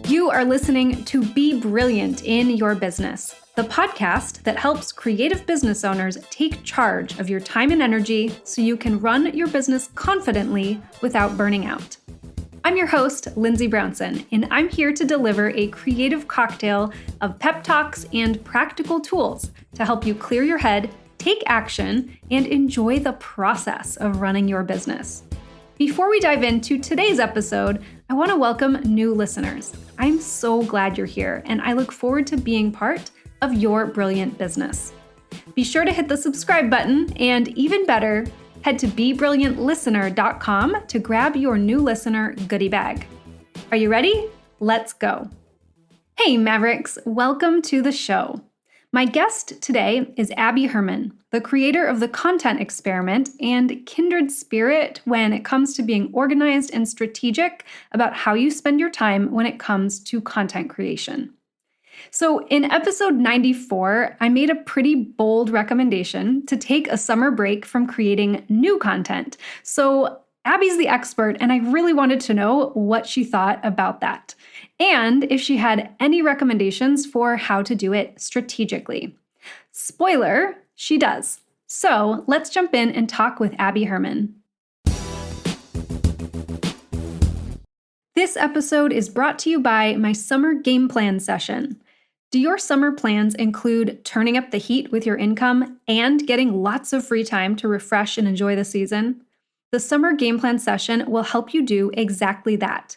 You are listening to Be Brilliant in Your Business, the podcast that helps creative business owners take charge of your time and energy so you can run your business confidently without burning out. I'm your host, Lindsay Brownson, and I'm here to deliver a creative cocktail of pep talks and practical tools to help you clear your head, take action, and enjoy the process of running your business. Before we dive into today's episode, I want to welcome new listeners. I'm so glad you're here, and I look forward to being part of your brilliant business. Be sure to hit the subscribe button, and even better, head to BeBrilliantListener.com to grab your new listener goodie bag. Are you ready? Let's go. Hey Mavericks, welcome to the show. My guest today is Abby Herman, the creator of the Content Experiment and kindred spirit when it comes to being organized and strategic about how you spend your time when it comes to content creation. So in episode 94, I made a pretty bold recommendation to take a summer break from creating new content. So Abby's the expert, and I really wanted to know what she thought about that, and if she had any recommendations for how to do it strategically. Spoiler, she does. So let's jump in and talk with Abby Herman. This episode is brought to you by my summer game plan session. Do your summer plans include turning up the heat with your income and getting lots of free time to refresh and enjoy the season? The summer game plan session will help you do exactly that.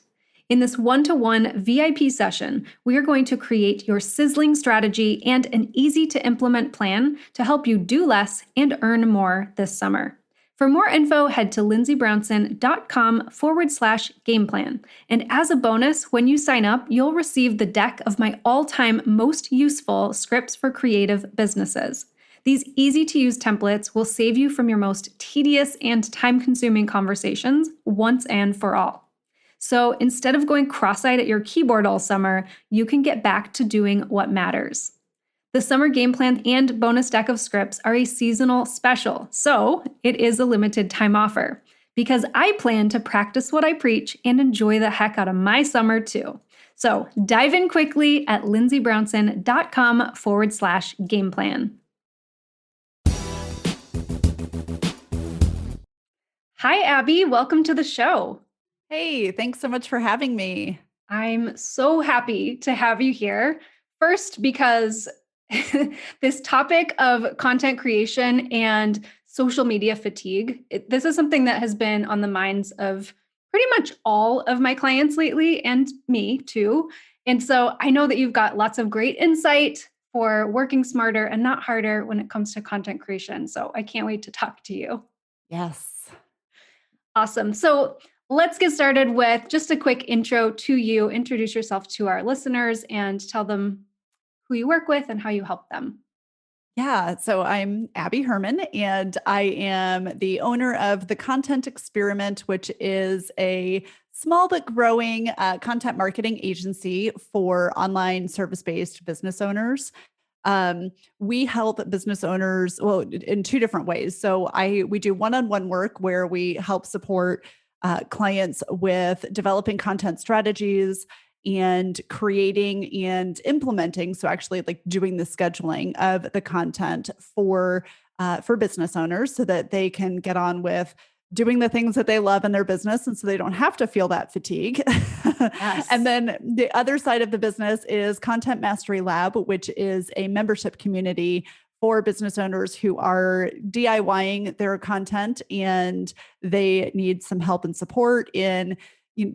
In this one-to-one VIP session, we are going to create your sizzling strategy and an easy-to-implement plan to help you do less and earn more this summer. For more info, head to lindsaybrownson.com/game plan. And as a bonus, when you sign up, you'll receive the deck of my all-time most useful scripts for creative businesses. These easy-to-use templates will save you from your most tedious and time-consuming conversations once and for all. So instead of going cross-eyed at your keyboard all summer, you can get back to doing what matters. The summer game plan and bonus deck of scripts are a seasonal special, so it is a limited time offer, because I plan to practice what I preach and enjoy the heck out of my summer too. So dive in quickly at lindsaybrownson.com/game plan. Hi, Abby. Welcome to the show. Hey, thanks so much for having me. I'm so happy to have you here. First, because this topic of content creation and social media fatigue, this is something that has been on the minds of pretty much all of my clients lately, and me too. And so I know that you've got lots of great insight for working smarter and not harder when it comes to content creation. So I can't wait to talk to you. Yes. Awesome. So let's get started with just a quick intro to you. Introduce yourself to our listeners and tell them who you work with and how you help them. Yeah. So I'm Abby Herman, and I am the owner of the Content Experiment, which is a small but growing content marketing agency for online service-based business owners. We help business owners, well, in two different ways. So we do one-on-one work where we help support clients with developing content strategies and creating and implementing. So actually like doing the scheduling of the content for business owners so that they can get on with doing the things that they love in their business. And so they don't have to feel that fatigue. Yes. And then the other side of the business is Content Mastery Lab, which is a membership community for business owners who are DIYing their content and they need some help and support in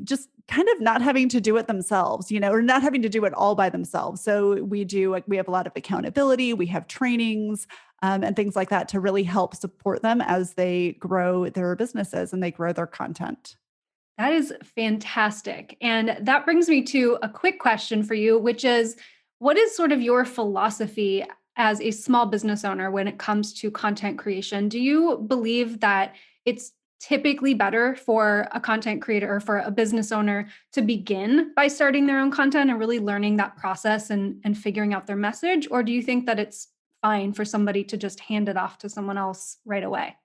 just kind of not having to do it themselves, or not having to do it all by themselves. So we have a lot of accountability, we have trainings and things like that to really help support them as they grow their businesses and they grow their content. That is fantastic. And that brings me to a quick question for you, which is, what is sort of your philosophy as a small business owner when it comes to content creation? Do you believe that it's typically better for a content creator or for a business owner to begin by starting their own content and really learning that process and figuring out their message? Or do you think that it's fine for somebody to just hand it off to someone else right away?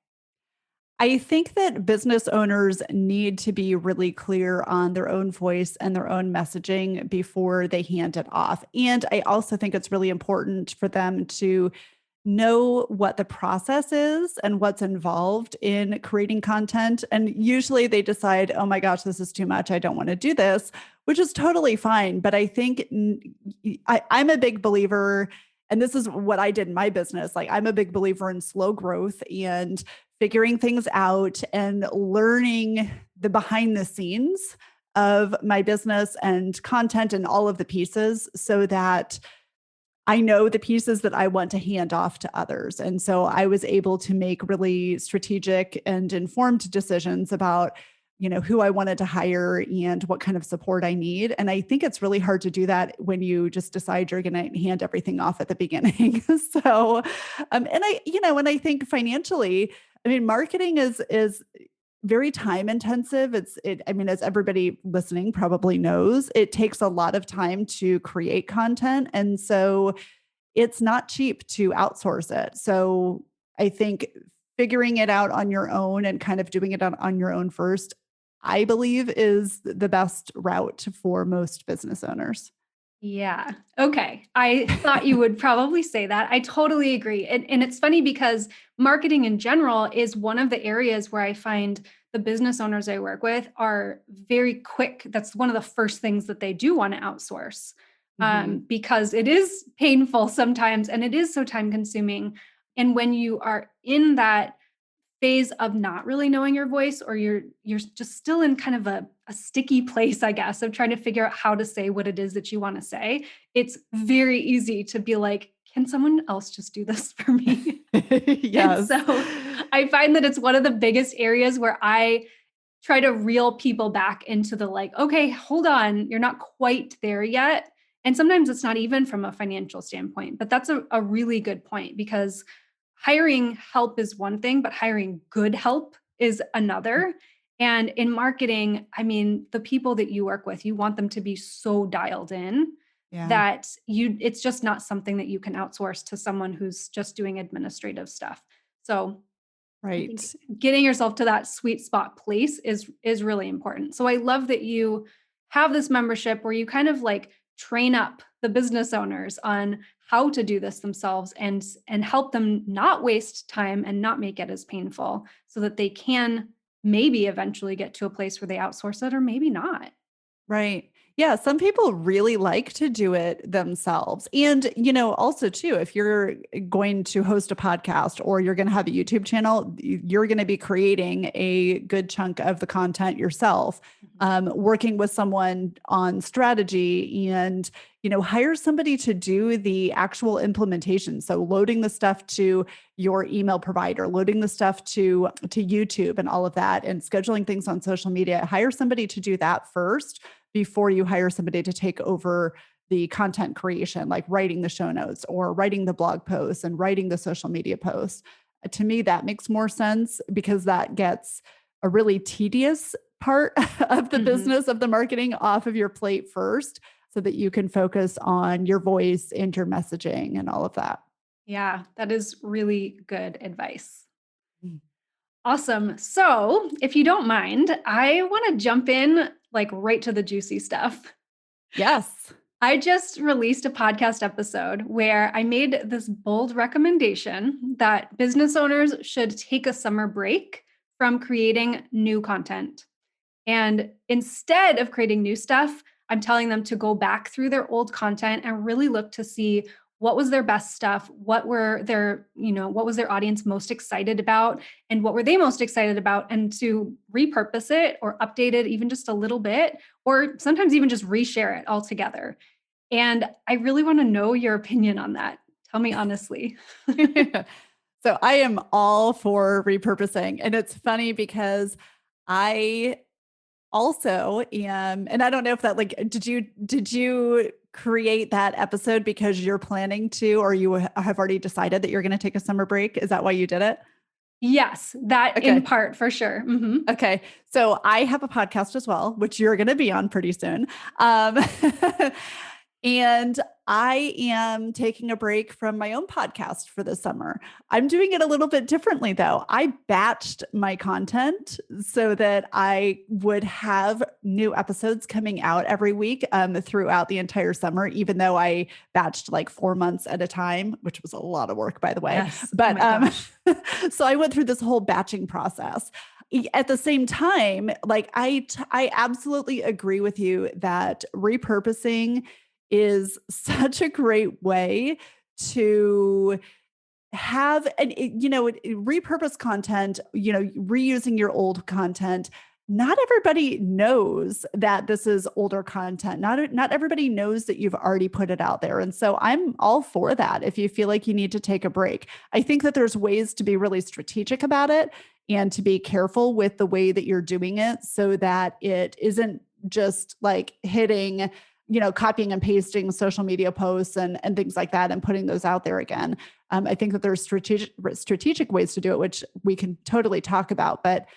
I think that business owners need to be really clear on their own voice and their own messaging before they hand it off. And I also think it's really important for them to know what the process is and what's involved in creating content. And usually they decide, oh my gosh, this is too much. I don't want to do this, which is totally fine. But I think I'm a big believer, and this is what I did in my business. Like, I'm a big believer in slow growth and figuring things out and learning the behind the scenes of my business and content and all of the pieces so that I know the pieces that I want to hand off to others. And so I was able to make really strategic and informed decisions about, who I wanted to hire and what kind of support I need. And I think it's really hard to do that when you just decide you're going to hand everything off at the beginning. So, and I think financially, I mean, marketing is very time intensive. As everybody listening probably knows, it takes a lot of time to create content. And so it's not cheap to outsource it. So I think figuring it out on your own and kind of doing it on your own first, I believe, is the best route for most business owners. Yeah. Okay. I thought you would probably say that. I totally agree. And it's funny because marketing in general is one of the areas where I find the business owners I work with are very quick. That's one of the first things that they do want to outsource, because it is painful sometimes and it is so time consuming. And when you are in that phase of not really knowing your voice, or you're just still in kind of a sticky place, I guess, of trying to figure out how to say what it is that you want to say, it's very easy to be like, can someone else just do this for me? Yes. And so I find that it's one of the biggest areas where I try to reel people back into the like, okay, hold on, you're not quite there yet. And sometimes it's not even from a financial standpoint, but that's a really good point, because hiring help is one thing, but hiring good help is another. And in marketing, I mean, the people that you work with, you want them to be so dialed in Yeah. that it's just not something that you can outsource to someone who's just doing administrative stuff. So I think Right. getting yourself to that sweet spot place is really important. So I love that you have this membership where you kind of like train up the business owners on how to do this themselves and help them not waste time and not make it as painful, so that they can maybe eventually get to a place where they outsource it, or maybe not. Right. Yeah, some people really like to do it themselves. And, also too, if you're going to host a podcast or you're going to have a YouTube channel, you're going to be creating a good chunk of the content yourself, working with someone on strategy and, hire somebody to do the actual implementation. So loading the stuff to your email provider, loading the stuff to YouTube and all of that, and scheduling things on social media. Hire somebody to do that first before you hire somebody to take over the content creation, like writing the show notes or writing the blog posts and writing the social media posts. To me, that makes more sense, because that gets a really tedious part of the business of the marketing off of your plate first, so that you can focus on your voice and your messaging and all of that. Yeah, that is really good advice. Mm. Awesome. So, if you don't mind, I want to jump in like right to the juicy stuff. Yes. I just released a podcast episode where I made this bold recommendation that business owners should take a summer break from creating new content. And instead of creating new stuff, I'm telling them to go back through their old content and really look to see what was their best stuff, what was their audience most excited about, and what were they most excited about, and to repurpose it or update it even just a little bit, or sometimes even just reshare it altogether. And I really want to know your opinion on that. Tell me honestly. So I am all for repurposing. And it's funny because I also am, and I don't know if that, like, did you create that episode because you're planning to, or you have already decided that you're going to take a summer break? Is that why you did it? Yes, that Okay. in part for sure. Okay. So I have a podcast as well, which you're going to be on pretty soon. Um, And I am taking a break from my own podcast for the summer. I'm doing it a little bit differently though. I batched my content so that I would have new episodes coming out every week throughout the entire summer, even though I batched like 4 months at a time, which was a lot of work, by the way. Yes. But Oh my gosh. so I went through this whole batching process. At the same time, like I absolutely agree with you that repurposing is such a great way to have repurpose content, reusing your old content. Not everybody knows that this is older content. Not everybody knows that you've already put it out there. And so I'm all for that if you feel like you need to take a break. I think that there's ways to be really strategic about it and to be careful with the way that you're doing it so that it isn't just like hitting, copying and pasting social media posts and things like that and putting those out there again. I think that there's strategic ways to do it, which we can totally talk about. But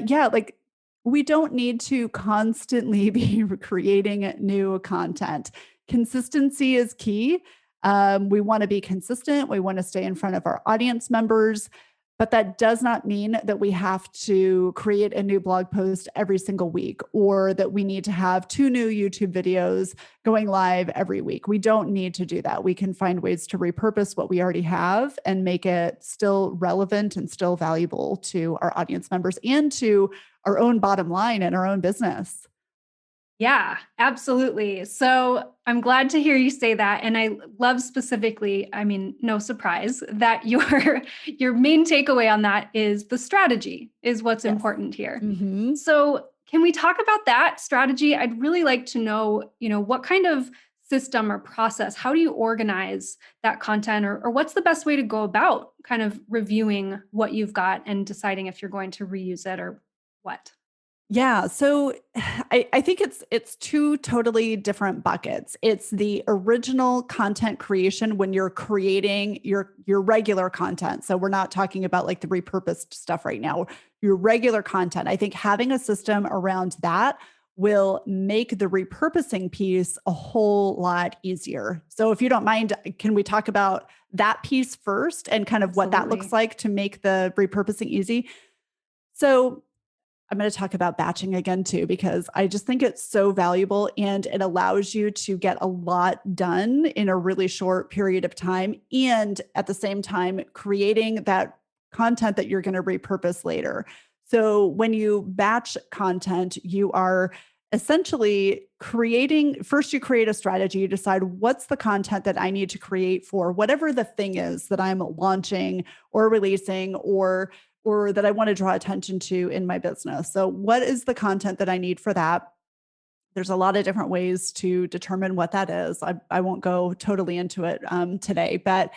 yeah, like we don't need to constantly be creating new content. Consistency is key. We want to be consistent. We want to stay in front of our audience members. But that does not mean that we have to create a new blog post every single week or that we need to have 2 new YouTube videos going live every week. We don't need to do that. We can find ways to repurpose what we already have and make it still relevant and still valuable to our audience members and to our own bottom line and our own business. Yeah, absolutely. So I'm glad to hear you say that. And I love specifically, I mean, no surprise that your main takeaway on that is the strategy is what's important here. Mm-hmm. So can we talk about that strategy? I'd really like to know, what kind of system or process, how do you organize that content or what's the best way to go about kind of reviewing what you've got and deciding if you're going to reuse it or what? Yeah. So I think it's 2 totally different buckets. It's the original content creation when you're creating your regular content. So we're not talking about like the repurposed stuff right now. Your regular content. I think having a system around that will make the repurposing piece a whole lot easier. So if you don't mind, can we talk about that piece first and kind of what that looks like to make the repurposing easy? So I'm going to talk about batching again too, because I just think it's so valuable and it allows you to get a lot done in a really short period of time. And at the same time, creating that content that you're going to repurpose later. So when you batch content, you are essentially first you create a strategy, you decide what's the content that I need to create for whatever the thing is that I'm launching or releasing or that I want to draw attention to in my business. So what is the content that I need for that? There's a lot of different ways to determine what that is. I won't go totally into it today, but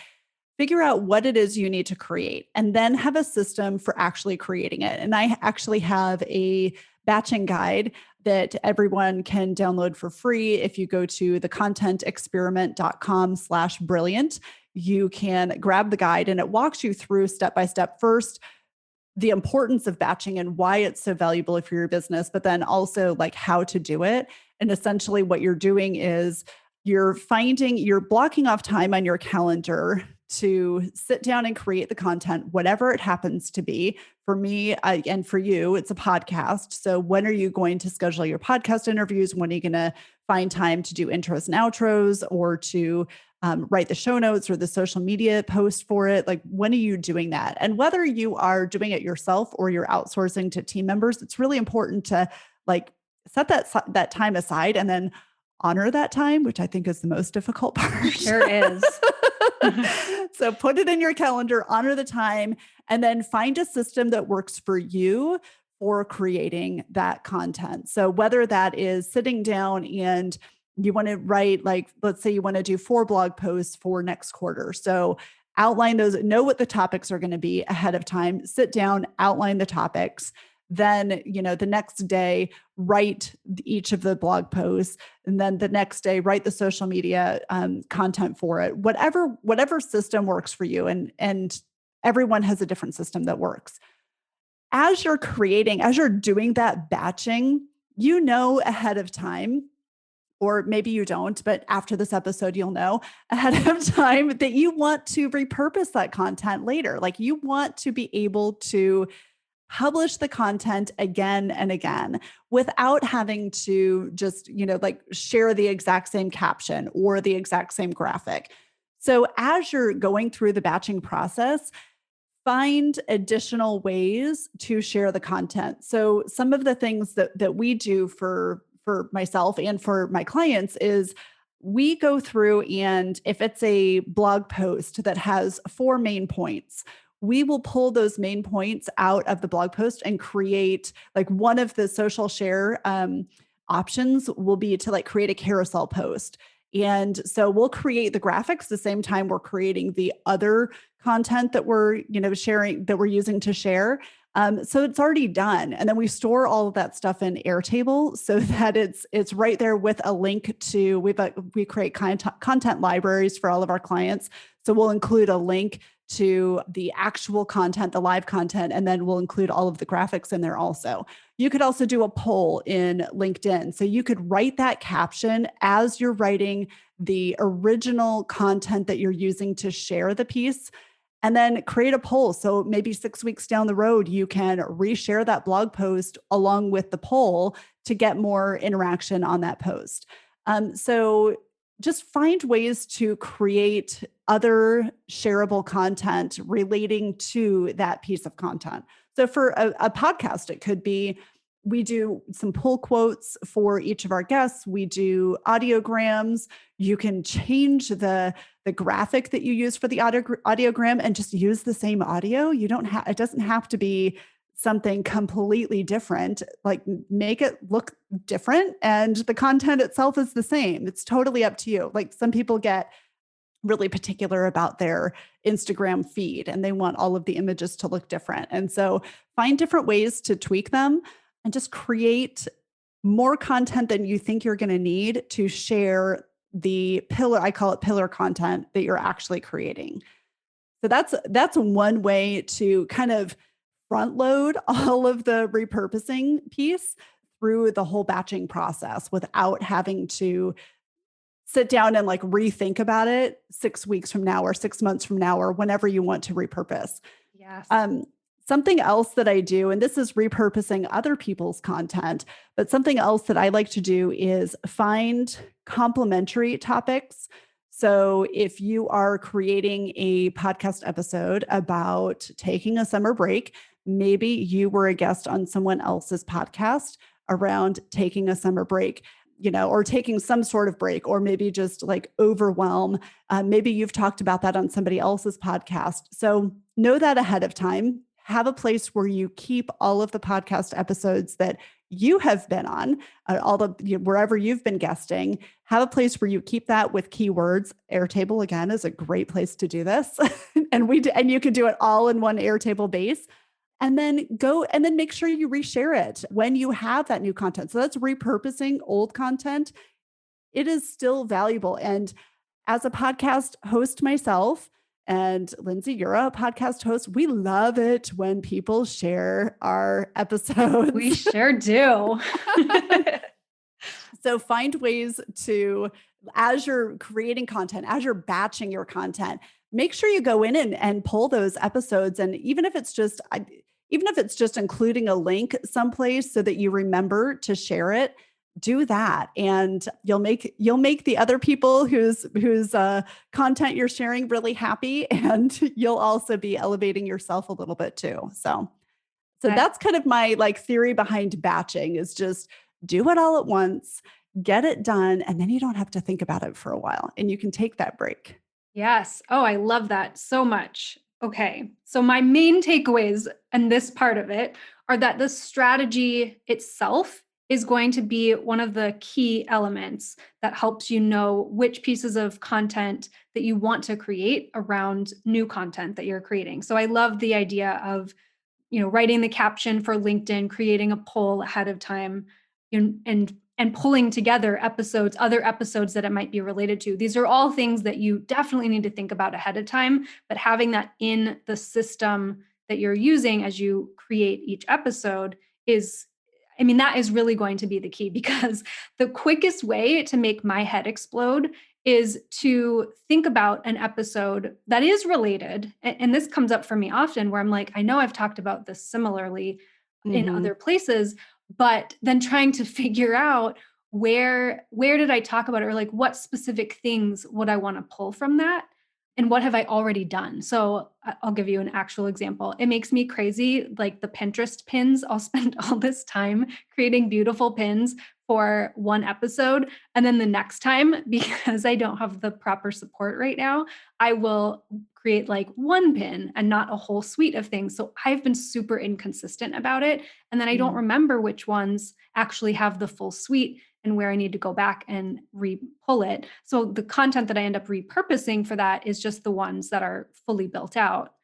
figure out what it is you need to create and then have a system for actually creating it. And I actually have a batching guide that everyone can download for free. If you go to thecontentexperiment.com/brilliant, you can grab the guide and it walks you through step by step. First, the importance of batching and why it's so valuable for your business, but then also like how to do it. And essentially what you're doing is you're blocking off time on your calendar to sit down and create the content, whatever it happens to be. For me, and for you, it's a podcast. So when are you going to schedule your podcast interviews? When are you going to find time to do intros and outros or to write the show notes or the social media post for it? Like, when are you doing that? And whether you are doing it yourself or you're outsourcing to team members, it's really important to like set that time aside and then honor that time, which I think is the most difficult part. Sure is. So put it in your calendar, honor the time, and then find a system that works for you for creating that content. So whether that is sitting down and you want to write, like, let's say you want to do 4 blog posts for next quarter. So outline those, know what the topics are going to be ahead of time, sit down, outline the topics. Then, the next day, write each of the blog posts. And then the next day, write the social media content for it, whatever system works for you. And everyone has a different system that works. As you're doing that batching, ahead of time, or maybe you don't, but after this episode, you'll know ahead of time that you want to repurpose that content later. Like you want to be able to publish the content again and again without having to just, like share the exact same caption or the exact same graphic. So as you're going through the batching process, find additional ways to share the content. So some of the things that we do for myself and for my clients is we go through, and if it's a blog post that has 4 main points, we will pull those main points out of the blog post and create like one of the social share options will be to like create a carousel post. And so we'll create the graphics the same time we're creating the other content that we're, sharing, that we're using to share. So it's already done. And then we store all of that stuff in Airtable so that it's right there with a link to, we create content libraries for all of our clients. So we'll include a link to the actual content, the live content, and then we'll include all of the graphics in there also. You could also do a poll in LinkedIn. So you could write that caption as you're writing the original content that you're using to share the piece, and then create a poll. So maybe 6 weeks down the road, you can reshare that blog post along with the poll to get more interaction on that post. So just find ways to create other shareable content relating to that piece of content. So for a podcast, it could be, we do some pull quotes for each of our guests. We do audiograms. You can change the graphic that you use for the audiogram and just use the same audio. You don't have, it doesn't have to be something completely different, like make it look different. And the content itself is the same. It's totally up to you. Like some people get really particular about their Instagram feed and they want all of the images to look different. And so find different ways to tweak them and just create more content than you think you're going to need to share the pillar, I call it pillar content, that you're actually creating. So that's one way to kind of front load all of the repurposing piece through the whole batching process without having to sit down and like rethink about it 6 weeks from now or 6 months from now or whenever you want to repurpose. Yes. Something else that I do, and this is repurposing other people's content, but something else that I like to do is find complementary topics. So if you are creating a podcast episode about taking a summer break, maybe you were a guest on someone else's podcast around taking a summer break, or taking some sort of break, or maybe just like overwhelm. Maybe you've talked about that on somebody else's podcast. So know that ahead of time. Have a place where you keep all of the podcast episodes that you have been on, wherever you've been guesting. Have a place where you keep that with keywords. Airtable, again, is a great place to do this. and you can do it all in one Airtable base. And then make sure you reshare it when you have that new content. So that's repurposing old content. It is still valuable. And as a podcast host myself, and Lindsay, you're a podcast host, we love it when people share our episodes. We sure do. So find ways to, as you're creating content, as you're batching your content, make sure you go in and pull those episodes. And even if it's just including a link someplace so that you remember to share it, do that. And you'll make the other people whose content you're sharing really happy. And you'll also be elevating yourself a little bit too. So that's kind of my like theory behind batching, is just do it all at once, get it done. And then you don't have to think about it for a while and you can take that break. Yes. Oh, I love that so much. Okay. So my main takeaways in this part of it are that the strategy itself is going to be one of the key elements that helps you know which pieces of content that you want to create around new content that you're creating. So I love the idea of, writing the caption for LinkedIn, creating a poll ahead of time, and pulling together other episodes that it might be related to. These are all things that you definitely need to think about ahead of time, but having that in the system that you're using as you create each episode is I mean, that is really going to be the key because the quickest way to make my head explode is to think about an episode that is related. And this comes up for me often where I'm like, I know I've talked about this similarly in Hmm. other places, but then trying to figure out where did I talk about it, or like what specific things would I want to pull from that, and what have I already done. So I'll give you an actual example. It makes me crazy, like the Pinterest pins. I'll spend all this time creating beautiful pins for one episode, and then the next time, because I don't have the proper support right now, I will create like one pin and not a whole suite of things. So I've been super inconsistent about it. And then I don't remember which ones actually have the full suite and where I need to go back and re-pull it. So the content that I end up repurposing for that is just the ones that are fully built out.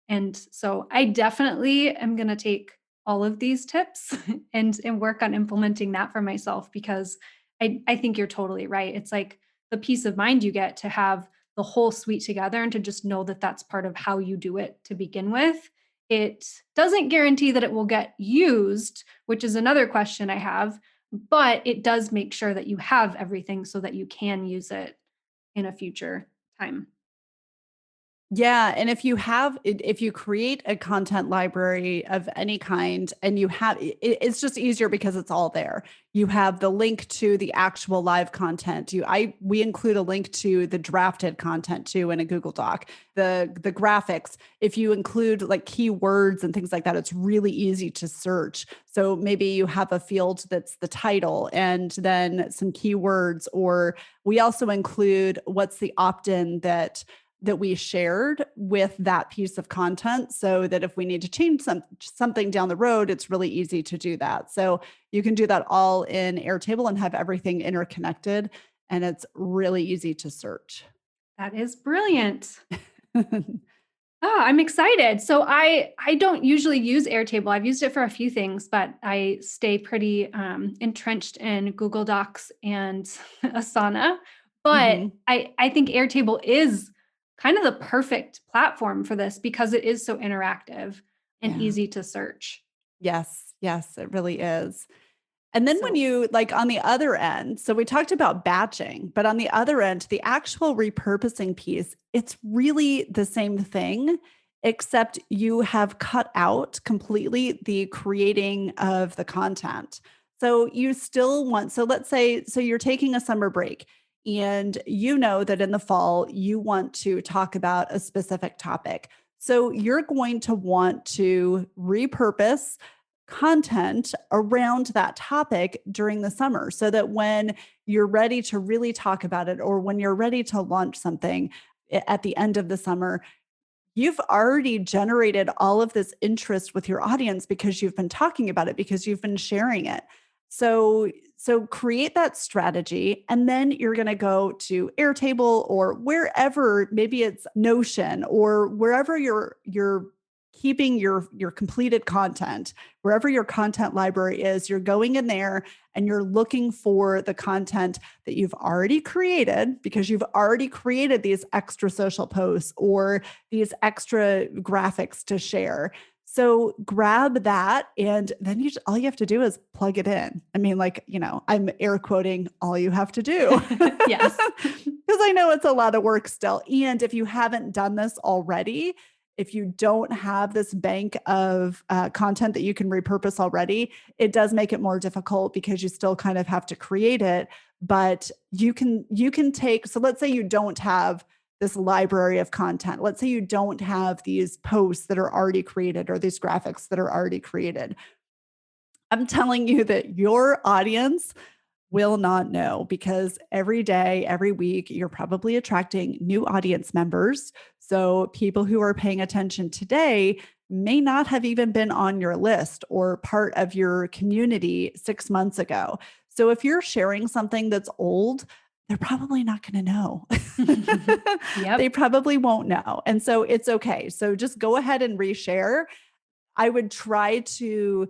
And so I definitely am going to take all of these tips and work on implementing that for myself, because I think you're totally right. It's like the peace of mind you get to have the whole suite together and to just know that that's part of how you do it to begin with. It doesn't guarantee that it will get used, which is another question I have, but it does make sure that you have everything so that you can use it in a future time. Yeah, and if you create a content library of any kind and you have it's just easier because it's all there. You have the link to the actual live content. We include a link to the drafted content too in a Google Doc. The graphics, if you include like keywords and things like that, it's really easy to search. So maybe you have a field that's the title and then some keywords, or we also include what's the opt-in that we shared with that piece of content, so that if we need to change something down the road, it's really easy to do that. So you can do that all in Airtable and have everything interconnected, and it's really easy to search. That is brilliant. I'm excited. So I don't usually use Airtable. I've used it for a few things, but I stay pretty entrenched in Google Docs and Asana. But Mhm. I think Airtable is kind of the perfect platform for this because it is so interactive and Yeah. easy to search. Yes. Yes, it really is. And then when So you like on the other end, so we talked about batching, but on the other end, the actual repurposing piece, it's really the same thing, except you have cut out completely the creating of the content. So you still want, so let's say, so you're taking a summer break and you know that in the fall you want to talk about a specific topic. So you're going to want to repurpose content around that topic during the summer so that when you're ready to really talk about it, or when you're ready to launch something at the end of the summer, you've already generated all of this interest with your audience because you've been talking about it, because you've been sharing it. So create that strategy, and then you're going to go to Airtable or wherever, maybe it's Notion or wherever you're keeping your completed content, wherever your content library is. You're going in there and you're looking for the content that you've already created, because you've already created these extra social posts or these extra graphics to share. So grab that, and then all you have to do is plug it in. I mean, like, I'm air quoting all you have to do, yes. because I know it's a lot of work still. And if you haven't done this already, if you don't have this bank of content that you can repurpose already, it does make it more difficult because you still kind of have to create it. But you can take, so let's say you don't have this library of content. Let's say you don't have these posts that are already created or these graphics that are already created. I'm telling you that your audience will not know, because every day, every week, you're probably attracting new audience members. So people who are paying attention today may not have even been on your list or part of your community 6 months ago. So if you're sharing something that's old, they're probably not going to know. They Yep. probably won't know. And so it's okay. So just go ahead and reshare. I would try to,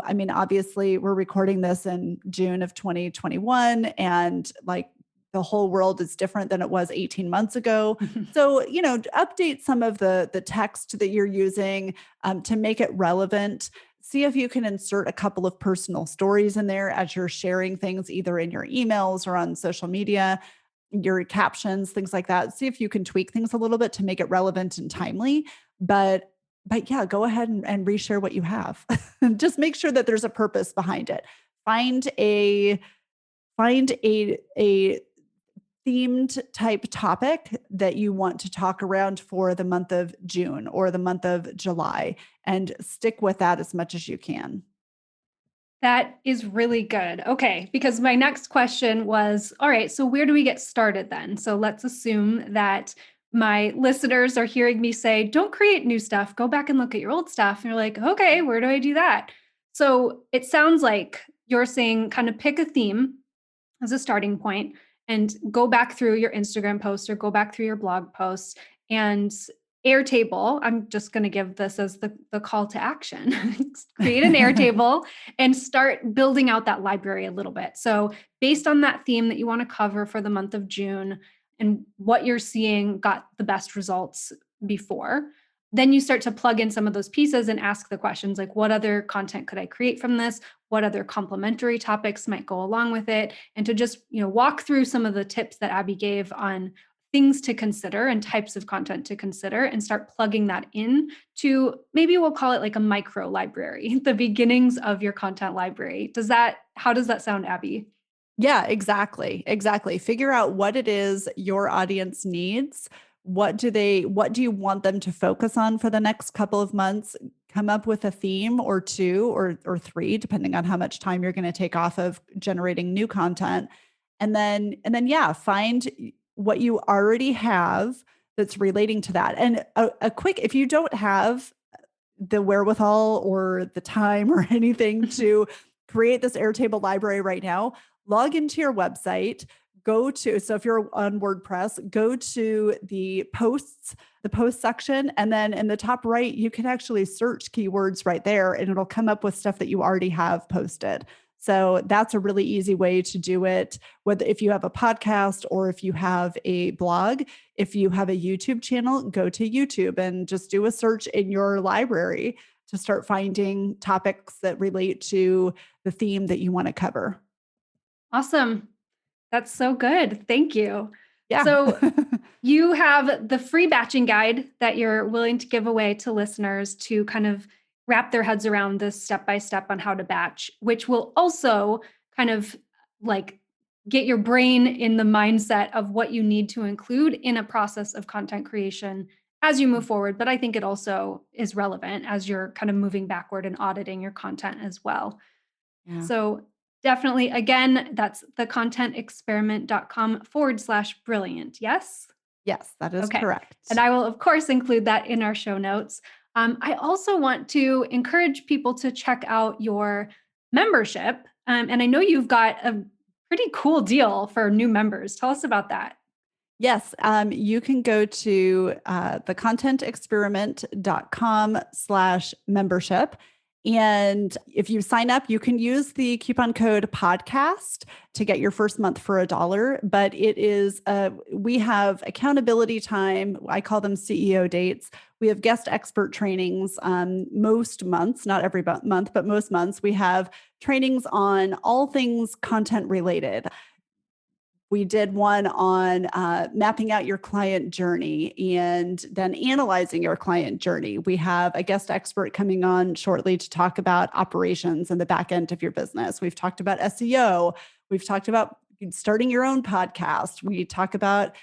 I mean, obviously we're recording this in June of 2021, and like the whole world is different than it was 18 months ago. So, update some of the text that you're using to make it relevant. see if you can insert a couple of personal stories in there as you're sharing things either in your emails or on social media, your captions, things like that. See if you can tweak things a little bit to make it relevant and timely. But yeah, go ahead and reshare what you have. Just make sure that there's a purpose behind it. Find a find a themed type topic that you want to talk around for the month of June or the month of July and stick with that as much as you can. That is really good. Okay, because my next question was, all right, so where do we get started then? So let's assume that my listeners are hearing me say, don't create new stuff, go back and look at your old stuff. And you're like, okay, where do I do that? So it sounds like you're saying kind of pick a theme as a starting point and go back through your Instagram posts or go back through your blog posts and Airtable. I'm just going to give this as the call to action. Create an Airtable and start building out that library a little bit. So, based on that theme that you want to cover for the month of June and what you're seeing got the best results before, then you start to plug in some of those pieces and ask the questions like, what other content could I create from this? What other complementary topics might go along with it? And to just, walk through some of the tips that Abby gave on things to consider and types of content to consider and start plugging that in to, maybe we'll call it like a micro library, the beginnings of your content library. How does that sound, Abby? Yeah, exactly. Exactly. Figure out what it is your audience needs. What do you want them to focus on for the next couple of months? Come up with a theme or two or three, depending on how much time you're going to take off of generating new content. And then yeah, find what you already have that's relating to that. And a quick, if you don't have the wherewithal or the time or anything to create this Airtable library right now, log into your website, so if you're on WordPress, go to the post section, and then in the top right, you can actually search keywords right there and it'll come up with stuff that you already have posted. So that's a really easy way to do it. Whether if you have a podcast or if you have a blog, if you have a YouTube channel, go to YouTube and just do a search in your library to start finding topics that relate to the theme that you want to cover. Awesome. That's so good. Thank you. Yeah. So you have the free batching guide that you're willing to give away to listeners to kind of wrap their heads around this step by step on how to batch, which will also kind of like get your brain in the mindset of what you need to include in a process of content creation as you move forward. But I think it also is relevant as you're kind of moving backward and auditing your content as well. Yeah. So definitely, again, that's thecontentexperiment.com/brilliant. Yes? Yes, that is Okay. correct. And I will, of course, include that in our show notes. I also want to encourage people to check out your membership. And I know you've got a pretty cool deal for new members. Tell us about that. Yes, you can go to thecontentexperiment.com/membership. And if you sign up, you can use the coupon code podcast to get your first month for $1. But it is, we have accountability time. I call them CEO dates. We have guest expert trainings most months, not every month, but most months. We have trainings on all things content related. We did one on mapping out your client journey and then analyzing your client journey. We have a guest expert coming on shortly to talk about operations and the back end of your business. We've talked about SEO. We've talked about starting your own podcast. We talk about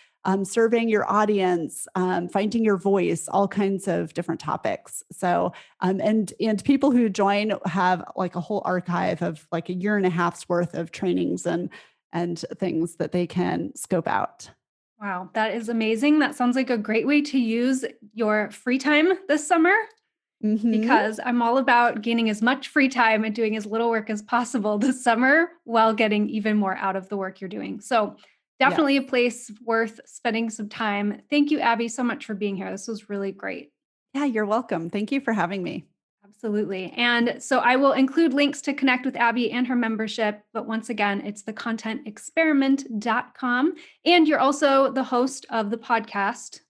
surveying your audience, finding your voice, all kinds of different topics. So, and people who join have like a whole archive of like a year and a half's worth of trainings and things that they can scope out. Wow, that is amazing. That sounds like a great way to use your free time this summer because I'm all about gaining as much free time and doing as little work as possible this summer while getting even more out of the work you're doing. So, definitely a place worth spending some time. Thank you, Abby, so much for being here. This was really great. Yeah, you're welcome. Thank you for having me. Absolutely. And so I will include links to connect with Abby and her membership. But once again, it's thecontentexperiment.com. And you're also the host of the podcast,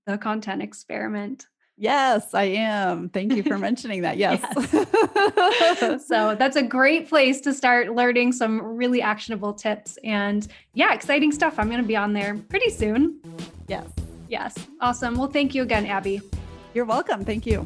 The Content Experiment. Yes, I am. Thank you for mentioning that. Yes. So that's a great place to start learning some really actionable tips and exciting stuff. I'm going to be on there pretty soon. Yes. Yes. Awesome. Well, thank you again, Abby. You're welcome. Thank you.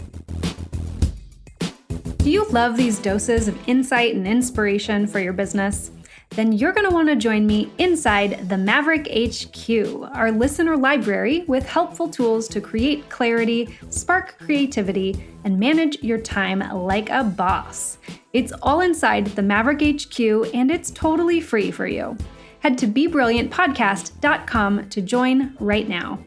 Do you love these doses of insight and inspiration for your business? Then you're going to want to join me inside the Maverick HQ, our listener library with helpful tools to create clarity, spark creativity, and manage your time like a boss. It's all inside the Maverick HQ, and it's totally free for you. Head to BeBrilliantPodcast.com to join right now.